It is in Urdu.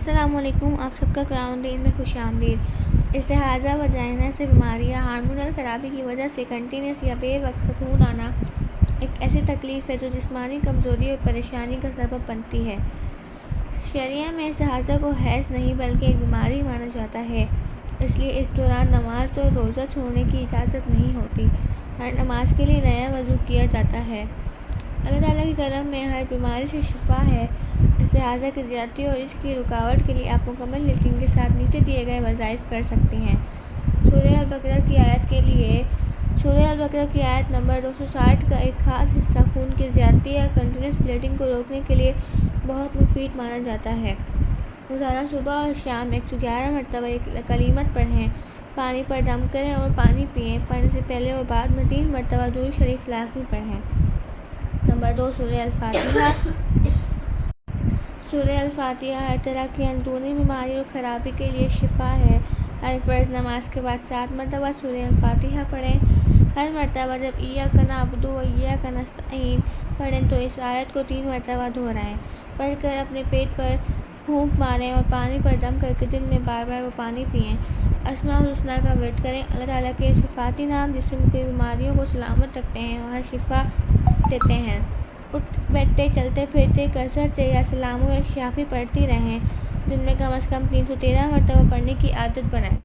السلام علیکم، آپ سب کا قرآن دین میں خوش آمدید۔ استحاضہ وجائنا سے بیماریاں ہارمونل خرابی کی وجہ سے کنٹینیوس یا بے وقت خون آنا ایک ایسی تکلیف ہے جو جسمانی کمزوری اور پریشانی کا سبب بنتی ہے۔ شرعیہ میں استحاضہ کو حیض نہیں بلکہ ایک بیماری مانا جاتا ہے، اس لیے اس دوران نماز اور روزہ چھوڑنے کی اجازت نہیں ہوتی۔ ہر نماز کے لیے نیا وضو کیا جاتا ہے۔ اللہ تعالیٰ کے کرم میں ہر بیماری سے شفا ہے۔ استحاضہ کی زیادتی اور اس کی رکاوٹ کے لیے آپ مکمل یقین کے ساتھ نیچے دیے گئے وظائف کر سکتے ہیں۔ سورہ البقرہ کی آیت کے لیے سورہ البقرہ کی آیت نمبر 260 کا ایک خاص حصہ خون کی زیادتی یا کنٹینیوس بلیڈنگ کو روکنے کے لیے بہت مفید مانا جاتا ہے۔ روزانہ صبح اور شام 111 مرتبہ یہ کلمات پڑھیں، پانی پر دم کریں اور پانی پئیں۔ پڑھنے سے پہلے اور بعد میں 3 مرتبہ درود شریف لازمی پڑھیں۔ نمبر 2، سورہ الفاتحہ۔ سورہ الفاتحہ ہر طرح کی اندرونی بیماری اور خرابی کے لیے شفا ہے۔ ہر فرض نماز کے بعد 7 مرتبہ سورہ الفاتحہ پڑھیں۔ ہر مرتبہ جب ایاک نعبد و ایاک نستعین پڑھیں تو اس آیت کو 3 مرتبہ دہرائیں۔ پڑھ کر اپنے پیٹ پر پھونک ماریں اور پانی پر دم کر کے دن میں بار بار وہ پانی پئیں۔ اسماء الحسنی کا ورد کریں۔ اللہ تعالیٰ کے صفاتی نام جسم کی بیماریوں کو سلامت رکھتے ہیں اور ہر شفا دیتے ہیں۔ اٹھ بیٹھتے، چلتے پھرتے کثرت سے یا سلام شافی پڑھتی رہیں۔ دن میں کم از کم 313 مرتبہ پڑھنے کی عادت بنائیں۔